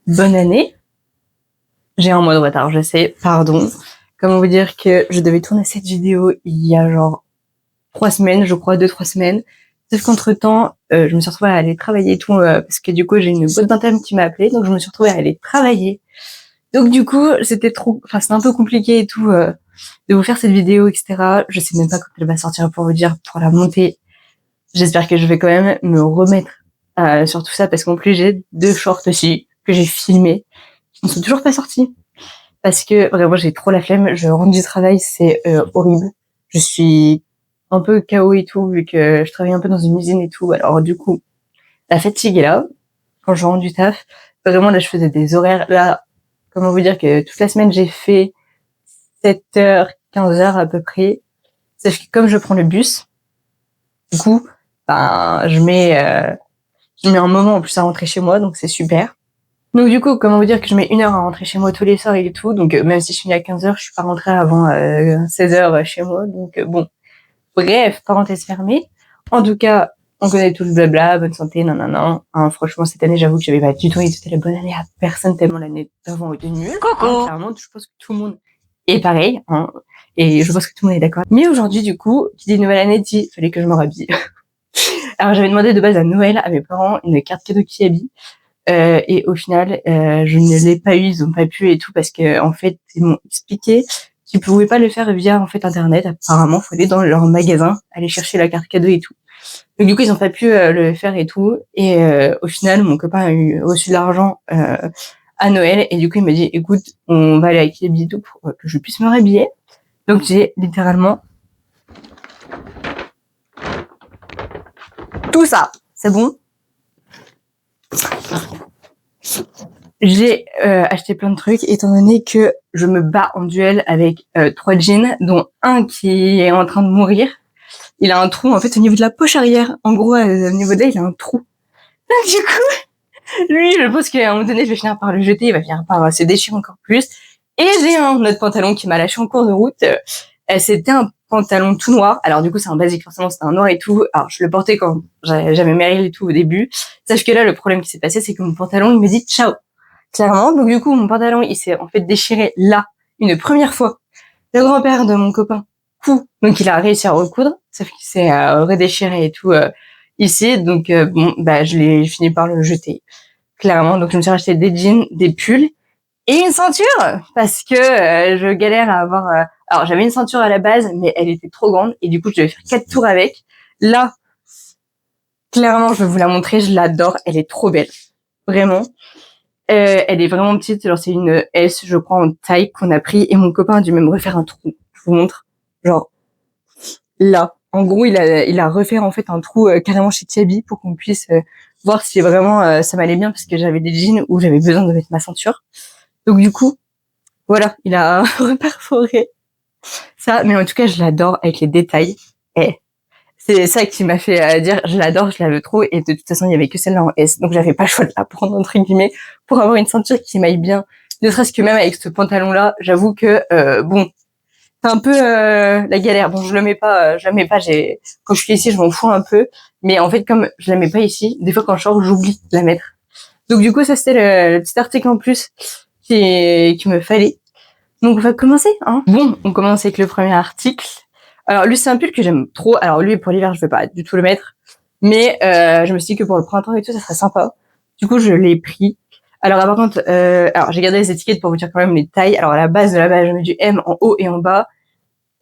bonne année. J'ai un mois de retard, je sais, pardon. Comment vous dire que je devais tourner cette vidéo il y a genre 3 semaines, je crois, 2-3 semaines. Sauf qu'entre-temps, je me suis retrouvée à aller travailler et tout, parce que du coup, j'ai une boîte d'intérim qui m'a appelée, donc je me suis retrouvée à aller travailler. Donc du coup, c'était un peu compliqué et tout, de vous faire cette vidéo, etc. Je sais même pas quand elle va sortir pour vous dire, pour la monter. J'espère que je vais quand même me remettre sur tout ça, parce qu'en plus, j'ai 2 shorts aussi que j'ai filmés. Ils ne sont toujours pas sortis. Parce que vraiment, j'ai trop la flemme. Je rentre du travail, c'est horrible. Je suis un peu KO et tout, vu que je travaille un peu dans une usine et tout. Alors du coup, la fatigue est là. Quand je rentre du taf, vraiment, là, je faisais des horaires. Là, comment vous dire que toute la semaine, j'ai fait 7h, 15h à peu près. Sauf que comme je prends le bus, du coup, je mets un moment en plus à rentrer chez moi, donc c'est super. Donc du coup, comment vous dire que je mets 1 heure à rentrer chez moi tous les soirs et tout, donc même si je finis à 15h, je suis pas rentrée avant 16h chez moi, donc bon. Bref, parenthèse fermée. En tout cas, on connaît tout le blabla, bonne santé, nanana. Hein, franchement, cette année, j'avoue que j'avais pas du tout souhaité la bonne année à personne tellement l'année d'avant était nulle. Coucou. Clairement, je pense que tout le monde est pareil, hein, et je pense que tout le monde est d'accord. Mais aujourd'hui, du coup, qui dit nouvelle année dit, fallait que je me rhabille. Alors j'avais demandé de base à Noël à mes parents une carte cadeau qui habille. Et au final, je ne l'ai pas eu, ils ont pas pu et tout, parce que en fait, ils m'ont expliqué qu'ils pouvaient pas le faire via en fait internet. Apparemment, faut aller dans leur magasin, aller chercher la carte cadeau et tout. Donc du coup, ils ont pas pu le faire et tout. Et au final, mon copain a reçu l'argent à Noël, et du coup, il m'a dit, écoute, on va aller avec les billets pour que je puisse me rhabiller. Donc j'ai littéralement tout ça. C'est bon. J'ai acheté plein de trucs, étant donné que je me bats en duel avec 3 jeans, dont un qui est en train de mourir. Il a un trou en fait au niveau de la poche arrière. En gros, au niveau de là, il a un trou. Donc, du coup, lui, je pense qu'à un moment donné, je vais finir par le jeter, il va finir par se déchirer encore plus. Et j'ai un autre pantalon qui m'a lâché en cours de route. C'était un pantalon tout noir. Alors du coup, c'est un basique, forcément, c'était un noir et tout. Alors je le portais quand j'avais Meryl et tout au début. Sauf que là, le problème qui s'est passé, c'est que mon pantalon, il me dit ciao. Clairement. Donc du coup, mon pantalon, il s'est en fait déchiré là, une première fois. Le grand-père de mon copain, donc il a réussi à recoudre, sauf qu'il s'est redéchiré et tout ici. Donc je l'ai fini par le jeter, clairement. Donc je me suis racheté des jeans, des pulls et une ceinture, parce que je galère à avoir... Alors j'avais une ceinture à la base, mais elle était trop grande, et du coup je devais faire 4 tours avec. Là, clairement, je vais vous la montrer, je l'adore, elle est trop belle. Vraiment. Elle est vraiment petite, genre c'est une S, je crois, en taille qu'on a pris, et mon copain a dû même refaire un trou. Je vous montre. Genre, là. En gros, il a refait en fait un trou carrément chez Tiabi pour qu'on puisse voir si vraiment ça m'allait bien, parce que j'avais des jeans où j'avais besoin de mettre ma ceinture. Donc du coup, voilà, il a reperforé ça. Mais en tout cas, je l'adore avec les détails. Et c'est ça qui m'a fait dire je l'adore, je la veux trop, et de toute façon il y avait que celle-là en S, donc j'avais pas le choix de la prendre entre guillemets pour avoir une ceinture qui m'aille bien. Ne serait-ce que même avec ce pantalon-là, j'avoue que c'est un peu la galère. Bon, je la mets pas. Quand je suis ici, je m'en fous un peu, mais en fait comme je la mets pas ici, des fois quand je sors, j'oublie de la mettre. Donc du coup ça c'était le petit article en plus qui me fallait. Donc on va commencer, hein. Bon, on commence avec le premier article. Alors lui c'est un pull que j'aime trop. Alors lui pour l'hiver je vais pas du tout le mettre, mais je me suis dit que pour le printemps et tout ça serait sympa. Du coup je l'ai pris. Alors par contre, alors j'ai gardé les étiquettes pour vous dire quand même les tailles. Alors à la base de la base je mets du M en haut et en bas.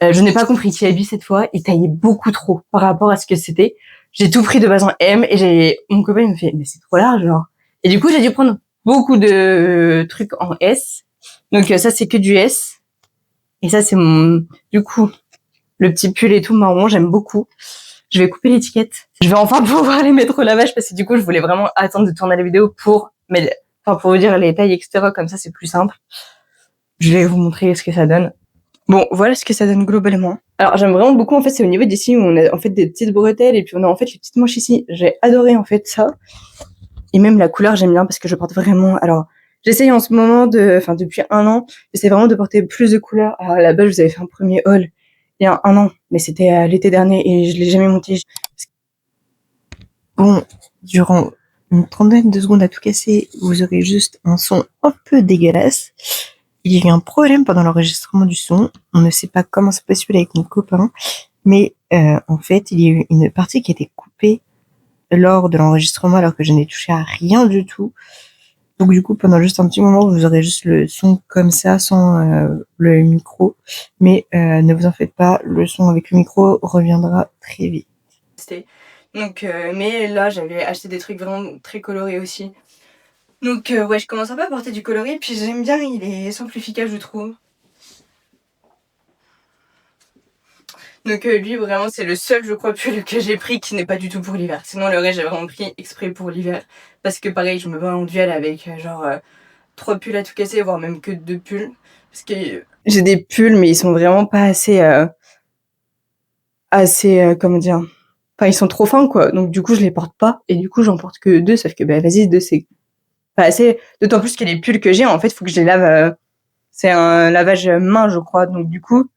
Je n'ai pas compris qui habille cette fois, il taillait beaucoup trop par rapport à ce que c'était. J'ai tout pris de base en M, et mon copain il me fait mais c'est trop large genre. Et du coup j'ai dû prendre beaucoup de trucs en S. Donc ça c'est que du S. Et ça c'est du coup le petit pull et tout marron, j'aime beaucoup. Je vais couper l'étiquette. Je vais enfin pouvoir les mettre au lavage, parce que du coup je voulais vraiment attendre de tourner la vidéo pour vous dire les tailles, etc. Comme ça c'est plus simple. Je vais vous montrer ce que ça donne. Bon, voilà ce que ça donne globalement. Alors j'aime vraiment beaucoup, en fait c'est au niveau d'ici où on a en fait des petites bretelles, et puis on a en fait les petites manches ici. J'ai adoré en fait ça. Et même la couleur j'aime bien, parce que je porte vraiment... Alors j'essaye en ce moment depuis 1 an, j'essaie vraiment de porter plus de couleurs. Alors à la base je vous avais fait un premier haul il y a 1 an, mais c'était l'été dernier et je l'ai jamais monté. Bon, durant une trentaine de secondes à tout casser, vous aurez juste un son un peu dégueulasse. Il y a eu un problème pendant l'enregistrement du son. On ne sait pas comment c'est possible avec mon copain, mais en fait, il y a eu une partie qui a été coupée lors de l'enregistrement alors que je n'ai touché à rien du tout. Donc du coup, pendant juste un petit moment, vous aurez juste le son comme ça, sans le micro. Mais ne vous en faites pas, le son avec le micro reviendra très vite. Donc, mais là, j'avais acheté des trucs vraiment très colorés aussi. Donc ouais, je commence un peu à porter du coloré, puis j'aime bien, il est simple, efficace, je trouve. Donc lui, vraiment, c'est le seul, je crois, pull que j'ai pris qui n'est pas du tout pour l'hiver. Sinon, le reste, j'ai vraiment pris exprès pour l'hiver. Parce que pareil, je me bats en duel avec genre 3 pulls à tout casser, voire même que 2 pulls. Parce que j'ai des pulls, mais ils sont vraiment pas assez... comment dire... Enfin, ils sont trop fins, quoi. Donc du coup, je les porte pas. Et du coup, j'en porte que 2, sauf que, bah vas-y, 2, c'est pas assez. D'autant plus que les pulls que j'ai, en fait, faut que je les lave... c'est un lavage main, je crois. Donc du coup,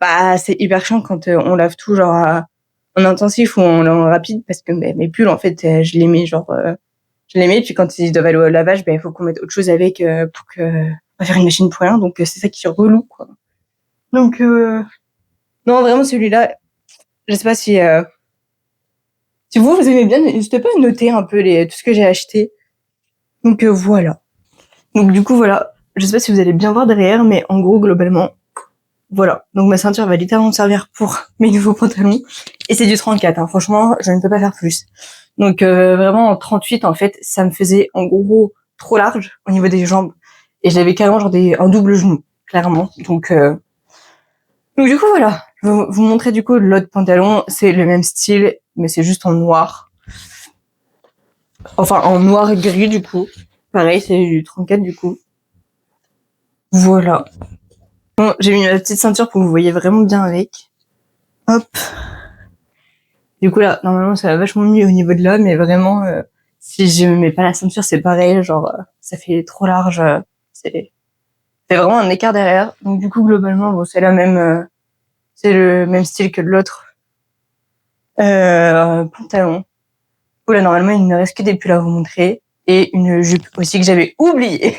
bah c'est hyper chiant quand on lave tout genre en intensif ou en rapide, parce que mes pulls, en fait, je les mets genre... je les mets, puis quand ils doivent aller au lavage, il faut qu'on mette autre chose avec pour que... on va faire une machine pour rien, donc c'est ça qui est relou, quoi. Donc, non, vraiment, celui-là, je sais pas si... si vous aimez bien, n'hésitez pas à noter un peu tout ce que j'ai acheté. Donc, voilà. Donc, du coup, voilà. Je sais pas si vous allez bien voir derrière, mais en gros, globalement, voilà. Donc, ma ceinture va littéralement me servir pour mes nouveaux pantalons. Et c'est du 34, hein. Franchement, je ne peux pas faire plus. Donc, vraiment, en 38, en fait, ça me faisait, en gros, trop large au niveau des jambes. Et j'avais carrément genre un double genou, clairement. Donc, du coup, voilà. Je vais vous montrer, du coup, l'autre pantalon. C'est le même style, mais c'est juste en noir. Enfin, en noir et gris, du coup. Pareil, c'est du 34, du coup. Voilà. Bon, j'ai mis ma petite ceinture pour que vous voyez vraiment bien avec. Hop. Du coup, là, normalement, ça va vachement mieux au niveau de là, mais vraiment, si je mets pas la ceinture, c'est pareil, genre, ça fait trop large. C'est vraiment un écart derrière. Donc, du coup, globalement, bon, c'est c'est le même style que l'autre. Pantalon. Là, normalement, il ne reste que des pulls à vous montrer. Et une jupe aussi que j'avais oublié.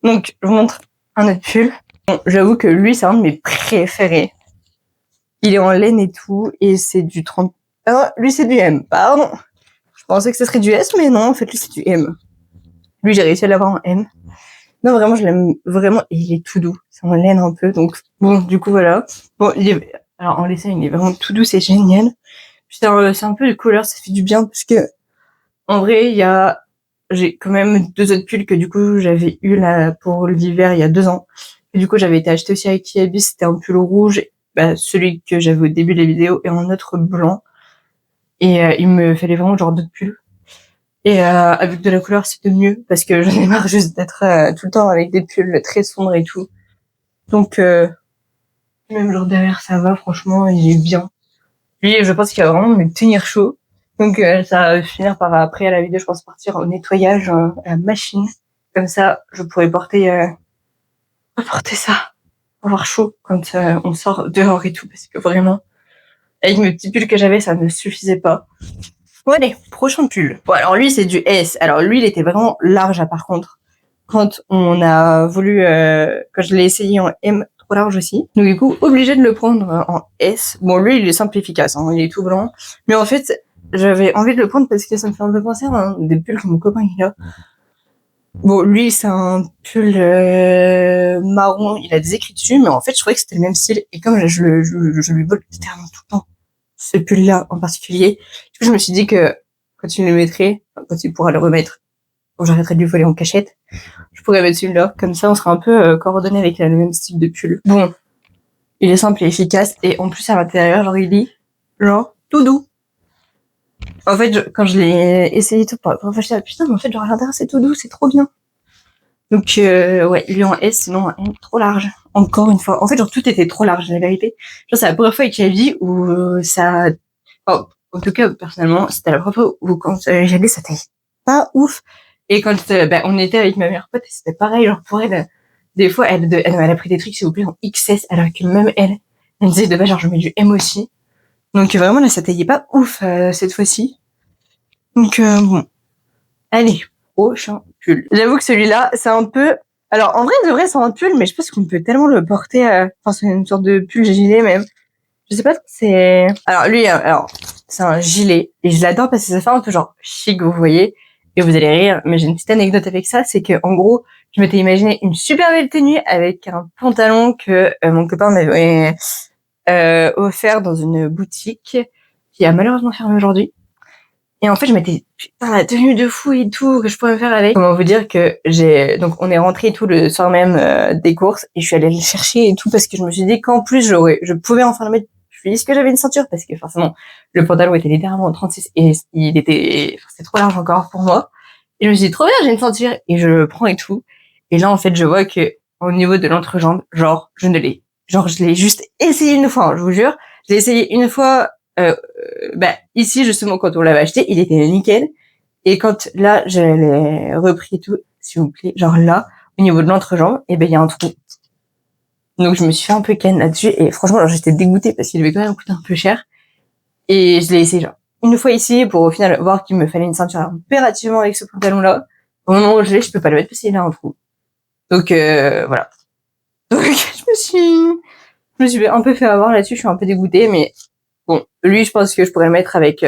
Donc, je vous montre un autre pull. Bon, j'avoue que lui, c'est un de mes préférés. Il est en laine et tout, et c'est du 30... Ah non, lui, c'est du M, pardon. Je pensais que ce serait du S, mais non, en fait, lui, c'est du M. Lui, j'ai réussi à l'avoir en M. Non, vraiment, je l'aime vraiment, et il est tout doux. C'est en laine un peu, donc bon, du coup, voilà. Bon, alors, en laissant, il est vraiment tout doux, c'est génial. Putain, c'est un peu de couleur, ça fait du bien, parce que, en vrai, j'ai quand même 2 autres pulls que, du coup, j'avais eu là pour l'hiver il y a 2 ans. Et du coup, j'avais été acheté aussi avec Kiabi, c'était un pull rouge, celui que j'avais au début de la vidéo, et un autre blanc. Et il me fallait vraiment genre 2 pulls. Et avec de la couleur, c'était mieux, parce que j'en ai marre juste d'être tout le temps avec des pulls très sombres et tout. Donc, même genre derrière, ça va, franchement, il est bien. Lui, je pense qu'il va vraiment me tenir chaud. Donc, ça va finir par, après, à la vidéo, je pense partir au nettoyage à la machine. Comme ça, je pourrais porter ça, pour avoir chaud quand on sort dehors et tout, parce que vraiment, avec mes petits pulls que j'avais, ça ne suffisait pas. Bon allez, prochain pull. Bon alors lui c'est du S. Alors lui il était vraiment large par contre. Quand on a voulu, quand je l'ai essayé en M, trop large aussi. Donc du coup obligé de le prendre en S. Bon lui il est simple et efficace, hein, il est tout blanc. Mais en fait j'avais envie de le prendre parce que ça me fait un peu penser à des pulls que mon copain il a. Bon lui c'est un pull marron, il a des écrits dessus, mais en fait je trouvais que c'était le même style. Et comme je lui vole littéralement tout le temps ce pull-là en particulier. Du coup, je me suis dit que quand tu le mettrais, quand tu pourras le remettre, quand j'arrêterai de lui voler en cachette, je pourrais mettre celui-là. Comme ça, on sera un peu coordonné avec le même style de pull. Bon, il est simple et efficace. Et en plus, à l'intérieur, genre, il est genre tout doux. En fait, quand je l'ai essayé tout, je me suis dit, putain, mais en fait, genre, à l'intérieur, c'est tout doux, c'est trop bien. Donc, ouais, lui en S, sinon, en M, trop large. Encore une fois. En fait, genre, tout était trop large, la vérité. Genre, c'est la première fois avec la vie où ça... Oh, en tout cas, personnellement, c'était la première fois où quand j'allais, ça taille pas ouf. Et quand on était avec ma meilleure pote, c'était pareil. Genre, pour elle, des fois, elle a pris des trucs, s'il vous plaît, en XS, alors que même elle me disait de base, genre, je mets du M aussi. Donc, vraiment, là, ça taillait pas ouf cette fois-ci. Donc, bon. Allez, prochain pull. J'avoue que celui-là, c'est un peu... Alors, en vrai, de vrai, c'est un pull, mais je pense qu'on peut tellement le porter... Enfin, c'est une sorte de pull gilet, même. Je sais pas, c'est... Alors, lui, c'est un gilet. Et je l'adore parce que ça fait un peu genre chic, vous voyez. Et vous allez rire, mais j'ai une petite anecdote avec ça. C'est que, en gros, je m'étais imaginé une super belle tenue avec un pantalon que mon copain m'avait offert dans une boutique qui a malheureusement fermé aujourd'hui. Et en fait, je m'étais putain la tenue de fou et tout que je pourrais faire avec. Comment vous dire que donc on est rentré tout le soir même des courses et je suis allée le chercher et tout parce que je me suis dit qu'en plus je pouvais enfin le mettre puisque j'avais une ceinture parce que forcément le pantalon était littéralement en 36 et c'était trop large encore pour moi. Et je me suis dit trop bien, j'ai une ceinture et je le prends et tout. Et là en fait, je vois que au niveau de l'entrejambe, je l'ai juste essayé une fois, je vous jure, je l'ai essayé une fois ici justement quand on l'avait acheté, il était nickel. Et quand là je l'ai repris et tout, s'il vous plaît, genre là au niveau de l'entrejambe, et il y a un trou. Donc je me suis fait un peu ken là-dessus et franchement alors, j'étais dégoûtée parce qu'il devait quand même coûter un peu cher. Et je l'ai essayé genre une fois ici pour au final voir qu'il me fallait une ceinture impérativement avec ce pantalon là. Au moment où je peux pas le mettre parce qu'il a un trou. Donc voilà. Donc je me suis un peu fait avoir là-dessus, je suis un peu dégoûtée, mais bon, lui, je pense que je pourrais le mettre avec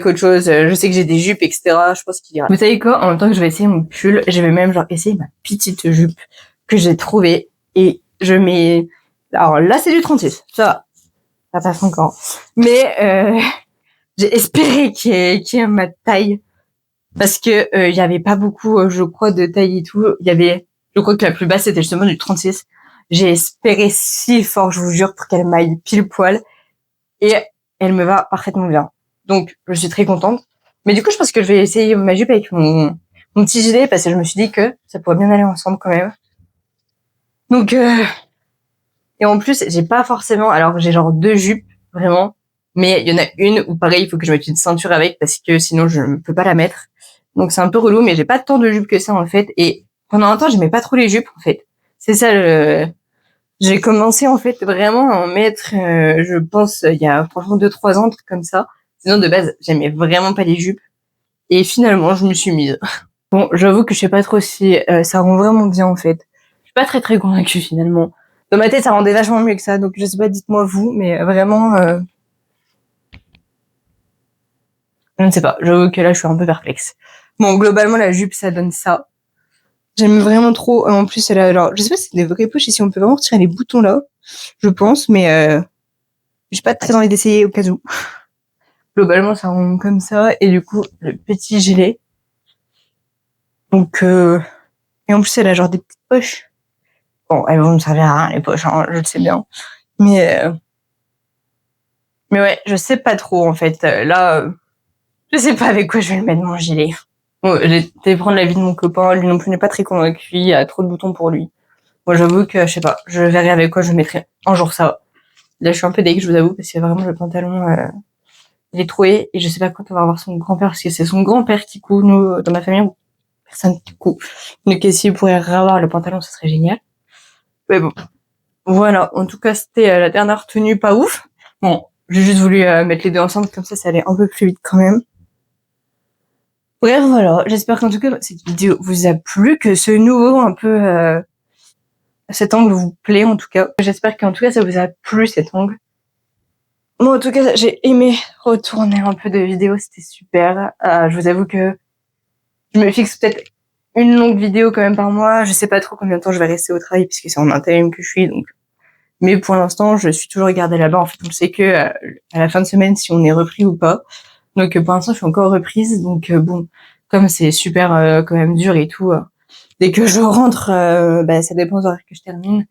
autre chose. Je sais que j'ai des jupes, etc. Je pense qu'il ira. Vous savez quoi? En même temps que je vais essayer mon pull, je vais même genre essayer ma petite jupe que j'ai trouvée et je mets. Alors là, c'est du 36, ça va. Ça passe encore. Mais j'ai espéré qu'il y ait ma taille parce que il y avait pas beaucoup, je crois, de taille et tout. Il y avait, je crois que la plus basse c'était justement du 36. J'ai espéré si fort, je vous jure, pour qu'elle m'aille pile poil. Et elle me va parfaitement bien. Donc, je suis très contente. Mais du coup, je pense que je vais essayer ma jupe avec mon petit gilet parce que je me suis dit que ça pourrait bien aller ensemble quand même. Donc, et en plus, j'ai pas forcément, alors j'ai genre 2 jupes, vraiment. Mais il y en a une où pareil, il faut que je mette une ceinture avec parce que sinon je ne peux pas la mettre. Donc c'est un peu relou, mais j'ai pas tant de jupes que ça en fait. Et pendant un temps, j'aimais pas trop les jupes en fait. C'est ça j'ai commencé en fait vraiment à en mettre, je pense, il y a franchement 2-3 ans, un truc comme ça. Sinon de base, j'aimais vraiment pas les jupes. Et finalement, je me suis mise. Bon, j'avoue que je sais pas trop si ça rend vraiment bien en fait. Je suis pas très convaincue finalement. Dans ma tête, ça rendait vachement mieux que ça. Donc je sais pas, dites-moi vous, mais vraiment, je ne sais pas. J'avoue que là, je suis un peu perplexe. Bon, globalement, la jupe, ça donne ça. J'aime vraiment trop. En plus, elle a, alors, je sais pas si c'est des vraies poches ici. On peut vraiment retirer les boutons là, je pense, mais j'ai pas très envie d'essayer au cas où. Globalement, ça rend comme ça. Et du coup, le petit gilet. Donc, et en plus, elle a genre des petites poches. Bon, elles vont me servir à rien, les poches, hein, je le sais bien. Mais ouais, je sais pas trop, en fait. Là, je sais pas avec quoi je vais le mettre, mon gilet. Bon, j'ai été prendre l'avis de mon copain. Lui non plus n'est pas très convaincu. Il y a trop de boutons pour lui. Moi, j'avoue que, je sais pas, je verrai avec quoi je mettrai un jour ça. Là, je suis un peu dégueu, je vous avoue, parce que vraiment, le pantalon, il est troué. Et je sais pas quand on va avoir son grand-père, parce que c'est son grand-père qui coud. Nous, dans ma famille, personne qui coud. Donc, s'il pourrait avoir le pantalon, ce serait génial. Mais bon. Voilà. En tout cas, c'était la dernière tenue pas ouf. Bon, j'ai juste voulu mettre les deux ensemble, comme ça allait un peu plus vite quand même. Bref, voilà. J'espère qu'en tout cas, cette vidéo vous a plu, que ce nouveau, un peu, cet angle vous plaît, en tout cas. J'espère qu'en tout cas, ça vous a plu, cet angle. Moi, en tout cas, j'ai aimé retourner un peu de vidéos, c'était super. Je vous avoue que je me fixe peut-être une longue vidéo quand même par mois. Je sais pas trop combien de temps je vais rester au travail, puisque c'est en intérim que je suis, donc. Mais pour l'instant, je suis toujours gardée là-bas. En fait, on sait que à la fin de semaine, si on est repris ou pas. Donc, pour l'instant, je suis encore reprise. Donc, bon, comme c'est super quand même dur et tout, dès que je rentre, ça dépend des horaires que je termine.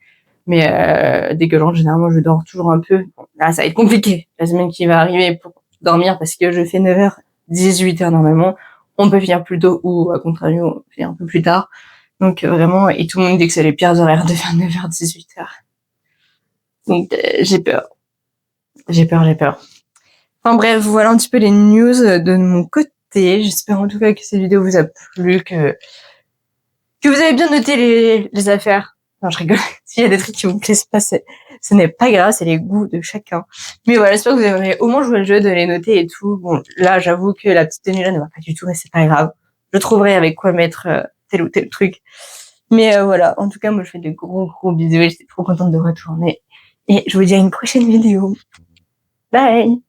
Mais dès que je rentre, généralement, je dors toujours un peu. Bon, là, ça va être compliqué la semaine qui va arriver pour dormir parce que je fais 9h, 18h normalement. On peut finir plus tôt ou, à contrario, on fait un peu plus tard. Donc, vraiment, et tout le monde dit que c'est les pires horaires de faire 9h, 18h. Donc, j'ai peur. J'ai peur. Enfin bref, voilà un petit peu les news de mon côté. J'espère en tout cas que cette vidéo vous a plu, que vous avez bien noté les affaires Non, je rigole. S'il y a des trucs qui vous plaisent pas, ce n'est pas grave, c'est les goûts de chacun. Mais voilà, j'espère que vous avez au moins joué le jeu de les noter et tout. Bon, là, j'avoue que la petite tenue là ne va pas du tout, mais c'est pas grave. Je trouverai avec quoi mettre tel ou tel truc. Mais voilà, en tout cas, moi, je fais de gros bisous et j'étais trop contente de retourner. Et je vous dis à une prochaine vidéo. Bye!